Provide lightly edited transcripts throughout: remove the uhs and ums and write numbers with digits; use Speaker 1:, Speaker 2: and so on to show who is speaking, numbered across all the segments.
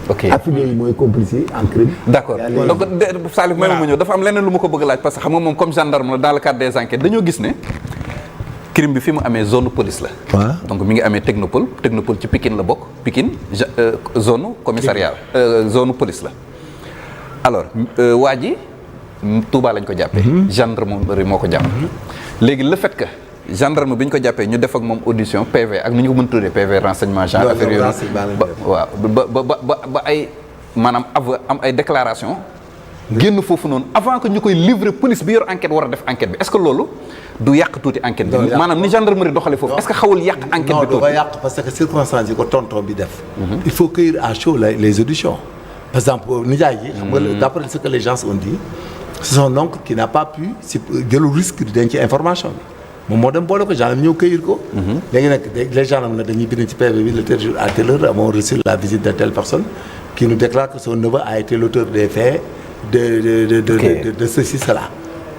Speaker 1: affiliés yi mooy complice yi en crime.
Speaker 2: d'accord donc Salif may ma ñëw dafa am leneen lu ma ko bëgg laaj parce que xam nga moom comme gendarme la dans le cadre des enquêtes dañoo gis ne crime bi fi mu amee zone police la.
Speaker 1: waaw
Speaker 2: donc mi ngi amee technopole ci Pikine la bokk Pikine zone commissariat zone police la alors waa ji Touba lañ ko jàppee. gendarmerie moo ko jàpp. léegi le fait que gendarme bi ñu ko jàppee ñu def ak moom audition PV ak nu ñu ko mën tuddee PV renseignement genre affaire yooyu waaw ba ay maanaam am ay déclaration génn foofu noonu avant que ñu koy livrer police bi yor enquête war a def enquête bi est-ce que loolu du yàq tuuti enquête bi maanaam ni gendarmerie doxale foofu est-ce que xawul yàq enquête bi tuuti
Speaker 1: non du ko yàq parce que circonstances yi ko tonton bi def il faut cueillir à chaud les auditions par exemple nijaay ji xam nga d'après ce que les gens ont dit c'est son oncle qui n'a pas pu si jëlul risque di denc information bi moom moo dem boole ko gendarme ñëw cueillir ko léegi nag les gendarmes nag dañuy bind ci PV bi le tel jour à telle heure avons reçu la visite de telle personne qui nous déclare que son neveu a été l'auteur des faits de ceci cela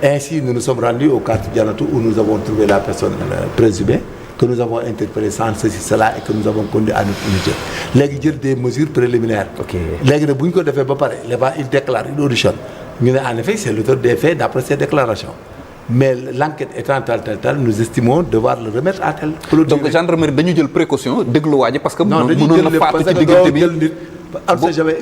Speaker 1: ainsi nous nous sommes rendus au quartier Dianatou où nous avons trouvé la personne présumée que nous avons interpellé sans ceci cela et que nous avons conduit à notre unité léegi jël des mesures préliminaires léegi nag bu ñu ko defee ba pare là-bas il déclare une audition ñu ne en effet c'est l'auteur des faits d'après ses déclarations mais l'enquête étant telle nous estimons devoir le remettre à tel.
Speaker 2: donc gendarmerie dañu jël précaution déglu waa ji parce que.
Speaker 1: non dañuy jël lépp parce que doo jël nit. am sa jamais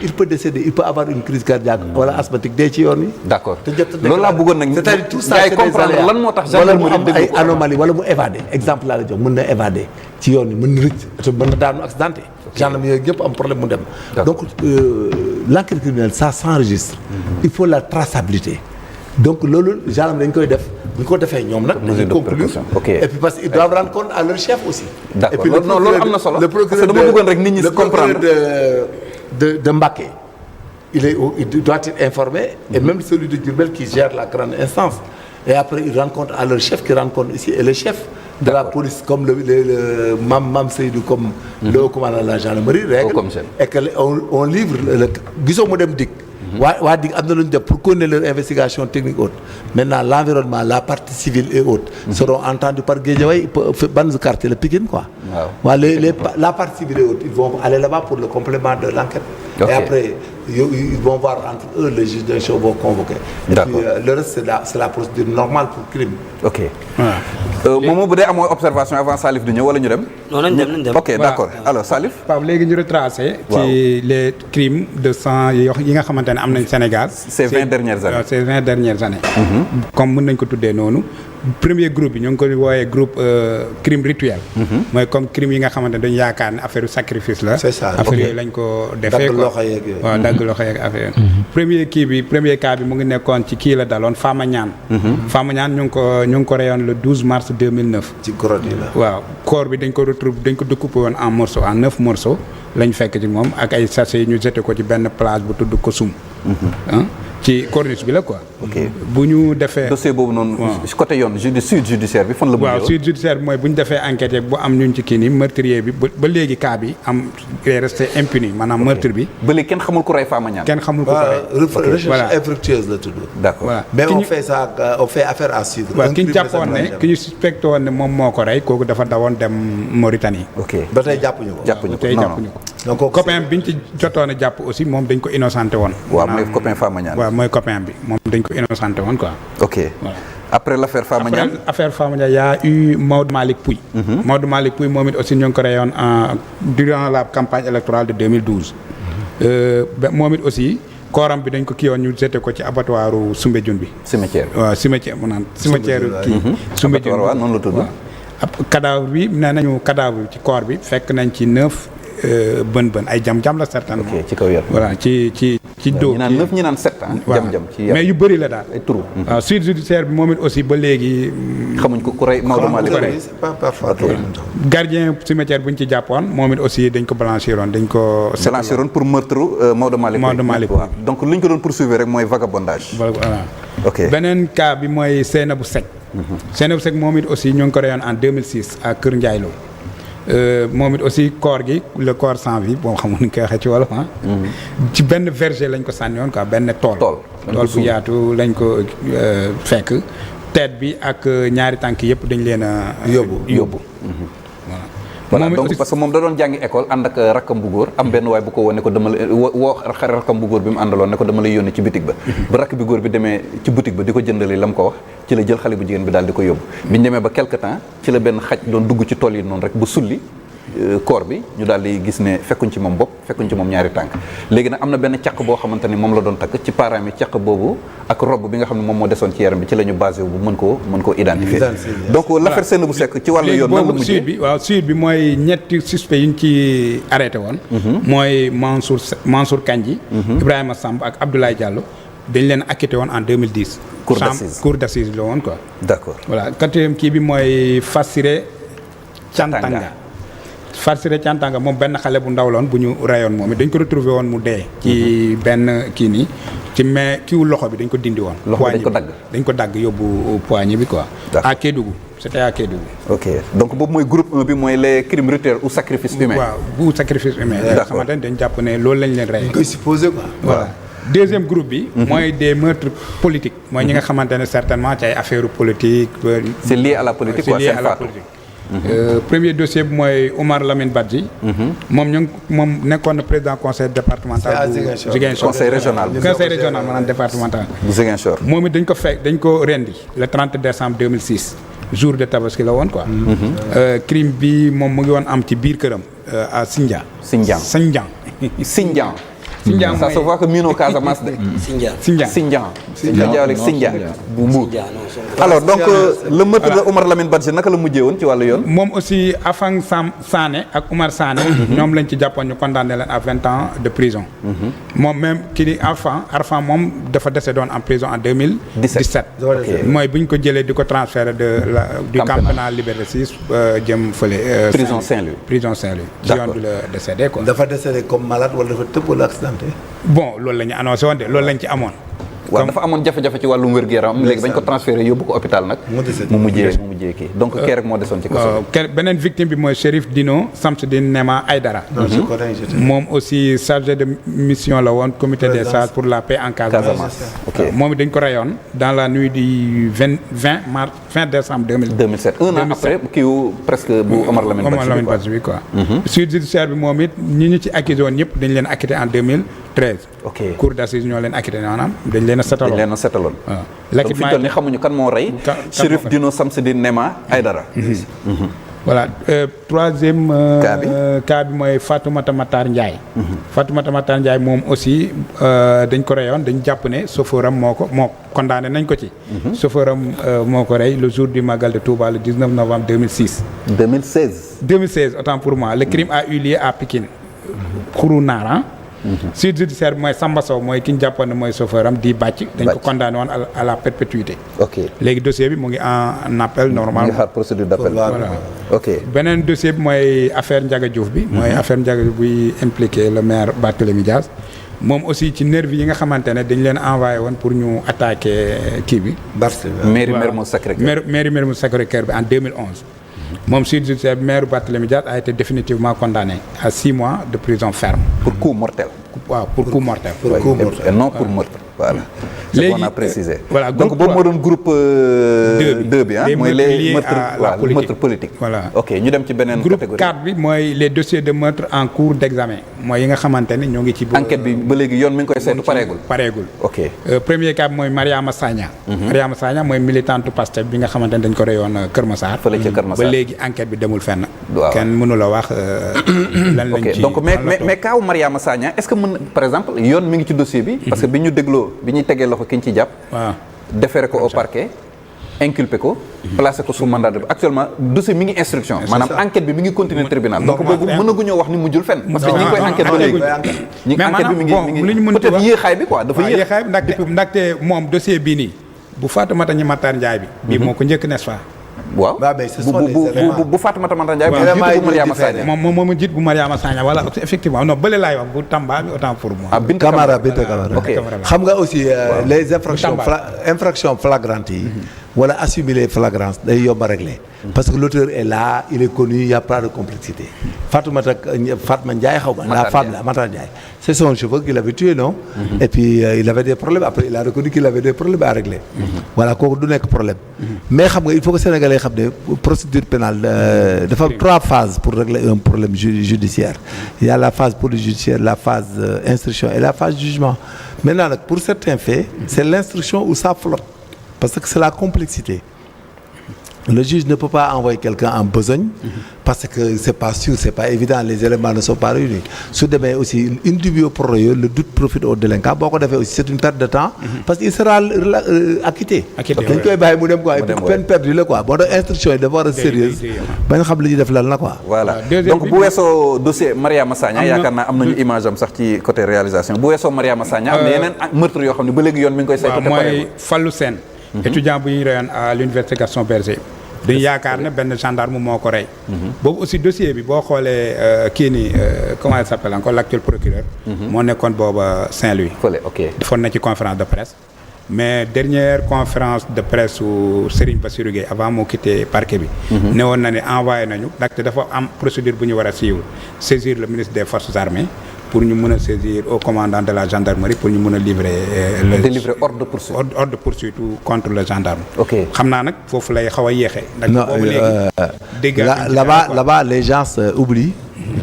Speaker 1: il peut décéder il peut avoir une crise cardiaque wala asthmatique dee ci yoon wi.
Speaker 2: d'accord loolu laa bëggoon nag.
Speaker 1: c'est-à-dire tout ça
Speaker 2: c'est des aléas lan moo tax gendarmerie déglu ko
Speaker 1: wala mu am ay anomalies wala mu évadé exemple laa la jox mën na évadé ci yoon wi mën na rëcc te mën na daanu accidenté. gendarmerie yooyu ñëpp am problème mu dem. donc l'enquête criminelle ça s'enregistre. il faut la traçabilité. donc loolu gendarme dañ koy def bu ñu ko defee ñoom nag. dañuy conclure et puis parce que ils doivent rendre compte à leur chef aussi.
Speaker 2: d'accord
Speaker 1: et puis
Speaker 2: non loolu am na solo.
Speaker 1: le procureur
Speaker 2: parce que dama bëggoon rek nit ñi comprendre
Speaker 1: de Mbacké il doit être informé. et même celui de Diourbel qui gère la grande instance. et après ils rendent compte à leur chef qui rend compte ici et le chef. de la police comme le Mam Seydou comme. le haut commandant de la gendarmerie. règle et que on livre le gisoo mu dem dik. waa dig am na lu ñu def pour continuer leur investigation technique haute maintenant l'environnement la partie civile et haute seront entendus par Guédiawaye ban quartier la Pikine quoi waaw la partie civile et haute ils vont aller là-bas pour le complément de l'enquête et après ils vont voir entre eux les juges d'instruction vont convoquer et puis le reste c'est la procédure normale pour crime
Speaker 2: ok moom bu dee amoo observation avant Salif di ñëw wala ñu dem
Speaker 3: non nañ dem
Speaker 2: ok d'accord alors Salif
Speaker 4: Pape léegi ñu retracé ci les crimes de sang yi nga xamante ne am nañ Sénégal
Speaker 2: ces 20 dernières années
Speaker 4: ces 20 dernières années comme mën nañ ko tuddee noonu premier groupe bi ñu ngi ko wooyee groupe crime rituel mooy comme crime yi nga xamante ne dañu yaakaar ne affaire sacrifice la
Speaker 1: c'est ça
Speaker 4: affaire yooyu lañ ko defee
Speaker 1: dagg loxo yeeg yooyu
Speaker 4: waaw dagg loxo yeeg affaire premier cas bi mu ngi nekkoon ci kii la daloon Fama Niane Fama Niane ñu ngi ko reyoon le 12 mars 2009
Speaker 1: ci Gorée la
Speaker 4: waaw corps bi dañ ko découpé woon en morceaux en 9 morceaux lañ fekk ci moom ak ay sachets yi ñu jeté ko ci benn plage bu tudd Kosum ci corniche bi la quoi. bu ñu defee.
Speaker 2: dossier boobu noonu. côté yoon judiciaire bi fan la.
Speaker 4: waaw sud judiciaire bi mooy bu ñu defee enquête yeeg bu am ñun ci kii nii meurtrier bi ba léegi cas bi am resté impuni maanaam meurtre bi.
Speaker 2: ba léegi kenn xamul ku rey Fama Niane.
Speaker 4: kenn xamul ku ko rey.
Speaker 1: recherche infructueuse la tudd.
Speaker 2: d'accord
Speaker 1: mais on fait affaire à suivre.
Speaker 4: waaw ki ñu jàppoon ne ki ñu suspecté woon ne moom moo ko rey kooku dafa dawoon dem Mauritanie.
Speaker 1: ba tey jàppuñu ko.
Speaker 4: jàppuñu ko donc copain bi ñu ci jotoon a jàpp aussi moom dañ ko innocenté woon.
Speaker 2: waaw mooy copain Fama Niane.
Speaker 4: waaw mooy copain bi moom dañ ko innocenté woon quoi.
Speaker 2: ok voilà. Après l'affaire Fama Niane.
Speaker 4: Affaire Fama Niane y a eu Maodo Malick Pouy. Maodo Malick Pouy moom it aussi ñu ngi ko reyoon durant la campagne électorale de 2012. moom it aussi kooram bi dañ ko kii woon ñu jeté ko ci abattoiru Soumbédioune bi.
Speaker 2: cimetière
Speaker 4: waaw cimetière mu naan cimetière kii.
Speaker 2: Soumbédioune waaw noonu la tudd.
Speaker 4: ab cadavre bi nee nañu cadavre bi ci corps bi fekk nañ ci 9 bën ay jam-jam la certainement.
Speaker 2: ok ci kaw yar.
Speaker 4: voilà ci dóor.
Speaker 2: ñi naan 9 ñi naan 7 jam-jam ci yar
Speaker 4: mais yu bëri la daal.
Speaker 2: ay trou.
Speaker 4: waaw suite judiciaire bi moom it aussi ba léegi.
Speaker 2: xamuñ ko ku rey Maodo Malick
Speaker 4: gardien cimetière bu ñu ci jàppoon moom it aussi dañ ko blanchiroon dañ ko.
Speaker 2: blanchiroon pour meurtre Maodo Malick.
Speaker 4: Maodo Malick waaw
Speaker 2: donc lu ñu ko doon poursuivre rek mooy vagabondage.
Speaker 4: voilà
Speaker 2: ok
Speaker 4: beneen cas bi mooy Seynabou Seck. Seynabou Seck moom it aussi ñu ngi ko reyoon en 2006 à Kër Ndiaye Lo. moom it aussi corps gi le corps sans vie boo xamul ni koy waxee ci wolof ci benn verger lañ ko sànni woon quoi benn tool bu yaatu lañ ko fekk tête bi ak ñaari tànk yëpp dañ leen a yóbbu voilà
Speaker 2: voilà
Speaker 4: moom
Speaker 2: donc
Speaker 4: aussi-
Speaker 2: parce que moom da doon jàngi école ànd ak rakkam bu góor am benn waay bu ko woon ne ko dama la woo rakkam bu góor bi mu àndaloon ne ko dama lay yónni ci boutique ba ba rakk bi góor bi demee ci boutique ba di ko jëndali la mu ko wax ci la jël xale bu jigéen bi daal di ko yóbbu bi ñu demee ba quelque temps ci la benn xaj doon dugg ci tool yi noonu rek bu sulli corps bi ñu daal di gis ne fekkuñ ci moom bopp fekkuñ ci moom ñaari tànk léegi nag am na benn caq boo xamante ni moom la doon takk ci parents mi caq boobu ak robe bi nga xam ne moom moo desoon ci yaram bi ci la ñu basé wu bu mën koo identifier donc l'affaire Seynabou Seck ci wàllu
Speaker 4: léegi
Speaker 2: yoon nan la
Speaker 4: boobu suite
Speaker 2: mujjee
Speaker 4: bi waaw suite bi mooy ñetti suspect yi ñu ci arrêté woon mooy Mansour Kandji Ibrahima Samb ak Abdoulaye Diallo dañ leen acquitté woon en 2010
Speaker 2: Cour d'assises.
Speaker 4: cour d'assises la woon quoi
Speaker 2: d'accord
Speaker 4: voilà quatrième kii bi mooy Fassiré Thiantanga Fassiré Thiantanga moom benn xale bu ndaw la woon bu ñu rayoon moom it dañ ko retrouvé woon mu dee ci benn kii nii ci mais kiiwu loxo bi dañ ko dindi woon
Speaker 2: Loxo bi dañ ko
Speaker 4: poignet
Speaker 2: dagg.
Speaker 4: dañ ko dagg yóbbu poignet bi quoi
Speaker 2: D'accord.
Speaker 4: à Kédougou c'était à Kédougou
Speaker 2: ok donc boobu mooy groupe 1 bi mooy les crimes rituels ou sacrifice humain
Speaker 4: waaw bu sacrifice humain nga
Speaker 2: D'accord.
Speaker 4: xamante ne dañ jàpp ne loolu lañ leen rey
Speaker 1: dañ koy supposé quoi.
Speaker 4: voilà deuxième groupe bi mooy des meurtres politiques mooy ñi nga xamante ne certainement ci ay affaires politiques
Speaker 2: c'est lié à la politique
Speaker 4: c'est
Speaker 2: quoi
Speaker 4: lié
Speaker 2: seen
Speaker 4: à la
Speaker 2: faatu
Speaker 4: politique premier dossier bi mooy Oumar Lamine Badji moom moom nekkoon na président conseil départemental
Speaker 1: C'est à
Speaker 4: bu
Speaker 1: Ziguinchor.
Speaker 2: Conseil régional.
Speaker 4: conseil régional maanaam départemental
Speaker 2: bu Ziguinchor
Speaker 4: moom it dañ ko rendi le 30 décembre 2006 jour de tabaski la woon quoi crime bi moom mu ngi woon am ci biir këram à Sindian
Speaker 2: Sindian
Speaker 4: Sindian
Speaker 2: Sindian ça se voit que miinoo Casamance de
Speaker 4: Sindian
Speaker 2: Sindian bu Mbour alors donc le meurtre de Oumar Lamine Badji naka la mujjee woon ci wàllu yoon
Speaker 4: moom aussi Afang Sané ak Oumar Sané ñoom lañ ci jàppoon ñu condamné leen à 20 ans de prison moom même kii di Arfan moom dafa décédé woon en prison en 2017
Speaker 2: Ok.
Speaker 4: mooy bu ñu ko jëlee di ko transféré du camp pénal Liberté 6 jëm fële
Speaker 2: Prison Saint-Louis.
Speaker 4: prison Saint-Louis ci yoon bi la décédé quoi
Speaker 1: dafa décédé comme malade wala dafa tëb wala accidenté.
Speaker 4: bon loolu la ñu annoncé woon de loolu lañ ci amoon
Speaker 2: waaw dafa amoon jafe-jafe ci wàllum wér-gu-yaram léegi bañ ko transféré yóbbu ko hôpital nag mu mujjee kii donc kii rek moo desoon ci kaso
Speaker 4: beneen victime bi mooy Chérif Dino Samsidine Nema Aydara
Speaker 1: non je connais
Speaker 4: moom aussi chargé de mission la woon comité des sages pour la paix en Casamance
Speaker 2: Casamance ok
Speaker 4: moom it dañ ko rayoon dans la nuit du 20 décembre
Speaker 2: 2007 un an après kiiwu presque bu Oumar Lamine
Speaker 4: Badji bi quoi suite judiciaire bi moom it ñi ñu ci accusé woon ñëpp dañ leen acquitté en 2013
Speaker 2: ok
Speaker 4: cour d'assises ñoo leen acquitté maanaam dañ leen a setaloon
Speaker 2: dañ leen a setaloon
Speaker 4: waaw
Speaker 2: donc fi ñu toll nii xamuñu kan moo rey Chérif Dino Samsidine Nema Aydara
Speaker 4: voilà troisième
Speaker 2: Cas bi.
Speaker 4: cas bi mooy Fatoumata Matar Ndiaye Fatoumata Matar Ndiaye moom aussi dañ ko reyoon dañ jàpp ne chauffeur am moo condamné nañ ko ci chauffeur am moo ko rey le jour du Magal de Touba le 19 novembre 2006 2016 autant pour moi le crime a eu lieu à Pikine Khourou Nara suite judiciaire bi mooy Samba Sow mooy ki ñu jàppoon ne mooy chauffeur am di bàcc dañ ko condamné woon à la perpétuité
Speaker 2: ok
Speaker 4: léegi dossier bi mu ngi en appel
Speaker 2: ñu
Speaker 4: normal
Speaker 2: ngi xaar procédure d'appel
Speaker 4: voilà
Speaker 2: ok
Speaker 4: beneen dossier bi mooy affaire Ndiaga Diouf bi mooy affaire Ndiaga Diouf buy impliqué le maire Barthélémy Dias moom aussi ci nervi yi nga xamante ne dañ leen envoyé woon pour ñu attaquer kii bi
Speaker 2: mairie Mermoz Sacré-Cœur
Speaker 4: mairie Mermoz Sacré-Cœur bi en 2011 moom suite judiciaire bi maire Barthélémy Dias a été définitivement condamné à 6 mois de prison ferme
Speaker 2: pour coup mortel
Speaker 4: waaw pour coup mortel
Speaker 2: et non pour meurtre voilà c'est
Speaker 4: léegi
Speaker 2: bon à préciser
Speaker 4: voilà
Speaker 2: donc boobu moo doon groupe 2 bi ah mooy les
Speaker 4: meurtres liés à la politique.
Speaker 2: meurtres politiques
Speaker 4: Voilà.
Speaker 2: ok ñu dem ci beneen
Speaker 4: groupe
Speaker 2: catégorie
Speaker 4: 4 bi mooy les dossiers de meurtre en cours d'examen mooy yi nga xamante ne ñoo ngi ci
Speaker 2: enquête bi ba léegi yoon mi ngi koy saytu pareegul
Speaker 4: ok premier cas bi mooy Mariama Sagna Mariama Sagna mooy militante Pastef bi nga xamante ne dañ ko reyoon Kër Massar
Speaker 2: fële ca Kër Massar
Speaker 4: ba léegi enquête bi demul fenn
Speaker 2: waaw
Speaker 4: kenn mënu la wax lan lañ
Speaker 2: ok
Speaker 4: ci
Speaker 2: donc mais kaaw Mariama Sagna est-ce que mën par exemple yoon mi ngi ci dossier bi parce que bi ñu dégloo bi ñuy tegee loxo ki ñu ci jàpp
Speaker 4: waaw
Speaker 2: déféré ko au parquet inculpé ko placé ko sous mandat de actuellement dossier mi ngi instruction maanaam enquête bi mi ngi continuer tribunal donc boobu mënaguñoo wax ni mujjul fenn parce que ñi ngi koy enquête ba léegi ñi enquête bi mi ngi peut-être yéexaay bi quoi dafa
Speaker 4: yéexaay bi ndaxte moom dossier bii nii bu Fatoumata Matar Ndiaye bi bii moo ko njëkk n'est-ce pas
Speaker 2: waaw bu Fatoumata Matar Ndiaye bu Mariama Sagna
Speaker 4: moom jiit bu Mariama Sagna voilà effectivement non bële laay wax bu Tamba bi autant pour moi
Speaker 1: Binta Camara xam nga aussi les infractions flagrantes yi wala assumer les flagrances day yomb a régler parce que l'auteur est là, il est connu, il y a pas de complexité. Fatma Ndiaye, la femme là, Mata Ndiaye, c'est son chauffeur qui l'avait tué, non? Et puis il avait des problèmes, après il a reconnu qu'il avait des problèmes à régler. Voilà, kooku du nekk problème. Mais xam nga il faut que Sénégalais xam ne procédure pénale dafa am 3 phases pour régler un problème judiciaire. Il y a la phase police judiciaire, la phase instruction et la phase jugement. Maintenant nag pour certains faits, c'est l'instruction où ça flotte parce que c'est la complexité. Le juge ne peut pas envoyer quelqu'un en besogne parce que c'est pas sûr, c'est pas évident, les éléments ne sont pas réunis. Su demee aussi in dubio pro reo, le doute profite au délinquant. Boo ko defee aussi c'est une perte de temps parce qu'il sera acquitté. dañ koy bàyyi mu dem quoi et puis peine perdue la quoi. Boo tax instruction yi dafa war a sérieuse ba nga xam li ñuy def lan la quoi.
Speaker 2: Voilà donc bu weesoo dossier Mariama Sagna yaakaar naa am nañu image am sax ci côté réalisation bu weesoo Mariama Sagna am na yeneen meurtre yoo xam ne ba léegi yoon mi ngi koy saytu.
Speaker 4: mooy Fallou Sène étudiant bu ñu reyoon à l'université Gaston Berger. dañu yaakaar ne benn gendarme moo ko rey. boobu aussi dossier bi boo xoolee kii nii comment il s'appelle encore l'actuel procureur. moo nekkoon booba Saint-Louis.
Speaker 2: fële ok
Speaker 4: defoon na ci conférence de presse. mais dernière conférence de presse su Serigne Bassirou Gueye avant moo quitté parquet bi. ne woon na ne envoyé nañu ndaxte dafa am procédure bu ñu war a suivre saisir le ministre des forces armées. pour ñu mën a saisir au commandant de la gendarmerie pour ñu mën a livrer.
Speaker 2: délivrer ordre de poursuite.
Speaker 4: ordre de poursuite contre le gendarme.
Speaker 2: ok
Speaker 4: xam naa nag foofu lay xaw a yéexee.
Speaker 1: non là-bas les gens oublient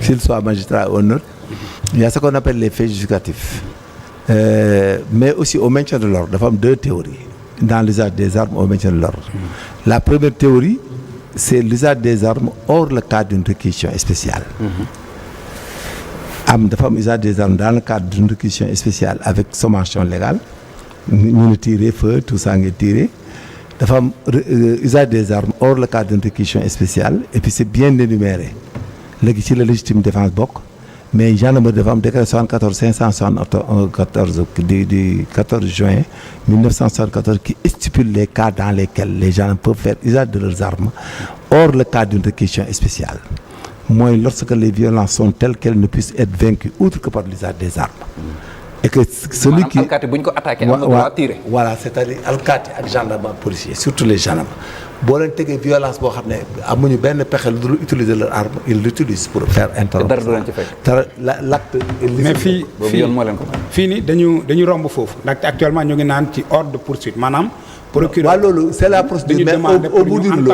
Speaker 1: qu'ils soient magistrats ou non. Il y a ce qu'on appelle les faits justificatifs. Mais aussi au maintien de l'ordre dafa am 2 théories dans l'usage des armes au maintien de l'ordre. La première théorie c'est l'usage des armes hors le cadre d'une réquisition spéciale. Dafa am usage des armes dans le cadre d'une réquisition spéciale avec sommation légale ñu ne tirer feu tout ça nga tirer dafa am usage des armes hors le cadre d'une réquisition spéciale et puis c'est bien énuméré léegi ci la légitime défense bokk mais gendarmerie dafa am décret 74 574 du 14 juin 1974 qui stipule les cas dans lesquels les gendarmes peuvent faire usage de leurs armes hors le cadre d'une réquisition spéciale. Mooy lorsque les violences sont telles qu'elles ne puissent être vaincues outre que par l'usage des armes. Et que celui qui
Speaker 2: alkaati bu ñu ko attaqué am na droit tirer.
Speaker 1: Voilà c'est-à-dire alkaati ak gendarme ak policier surtout les gendarmes boo leen tegee violence boo xam ne amuñu benn pexe lu dul utiliser leur arme ils l'utilisent pour faire interrompre.
Speaker 2: dara du leen ci fekk.
Speaker 1: te l'acte
Speaker 4: mais fii
Speaker 2: boobu yoon moo leen ko.
Speaker 4: fii nii dañu romb foofu ndaxte actuellement ñu ngi naan ci ordre de poursuite maanaam. procureur
Speaker 1: waaw loolu c'est la procédure mais au bout du rouleau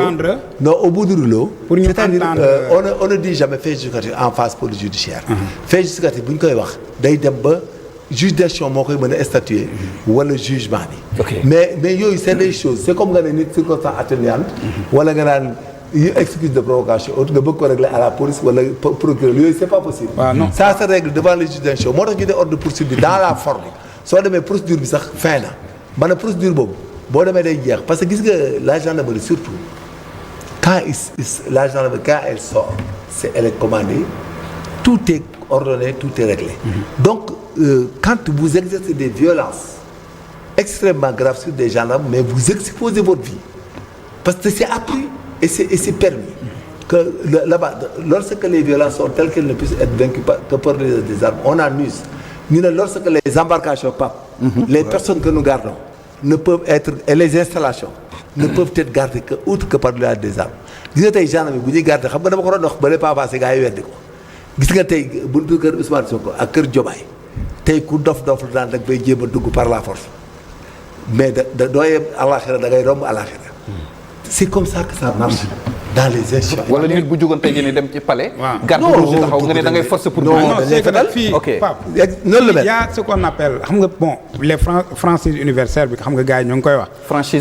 Speaker 1: non au bout du rouleau c'est-à-dire on ne dit jamais fait justificatif en phase police judiciaire fait justificatif bu ñu koy wax day dem ba juge d'instruction moo koy mën a statuer wala jugement bi mais yooyu c'est des choses c'est comme nga ne nit circonstance atténuante wala nga naan excuse de provocation autre nga bëgg ko régler à la police wala procureur yooyu c'est pas possible ça se règle devant le juge d'instruction moo tax ñu ne ordre de poursuite bi dans la forme soo demee procédure bi sax fin na ba na procédure boobu boo demee day jeex parce que gis nga la gendarmerie surtout quand la gendarmerie quand elle sort elle est commandée tout est ordonné tout est réglé. Donc quand vous exercez des violences extrêmement graves sur des gendarmes mais vous exposez votre vie parce que c'est appris et c'est permis que là-bas lorsque les violences sont telles qu'elles ne puissent être vaincues que par des armes on en use ñu ne lorsque les embarcations papes les personnes que nous gardons ne peuvent être et les installations ne peuvent être gardées que outre que par l'usage des armes gis nga tey gendarme bu ñuy garder xam nga dama ko doon wax ba les pas passé gars yi weddi ko gis nga tey buntu kër Ousmane Sonko ak kër Diomaye tey ku dof la daan rek bay jéem a dugg par la force mais da dooyee alaxira da ngay romb alaxira c'est comme ça que ça marche dans les institutions.
Speaker 2: wala nit bu jógoon tey jii dem ci palais.
Speaker 4: waaw
Speaker 2: garde rouge taxaw nga ne da ngay forcer pour.
Speaker 1: non
Speaker 4: c'est que fii
Speaker 2: ok
Speaker 1: noonu la mel.
Speaker 4: y a ce qu'on appelle xam nga bon les franchises universitaires bi xam nga gars yi ñoo ngi koy wax.
Speaker 2: franchise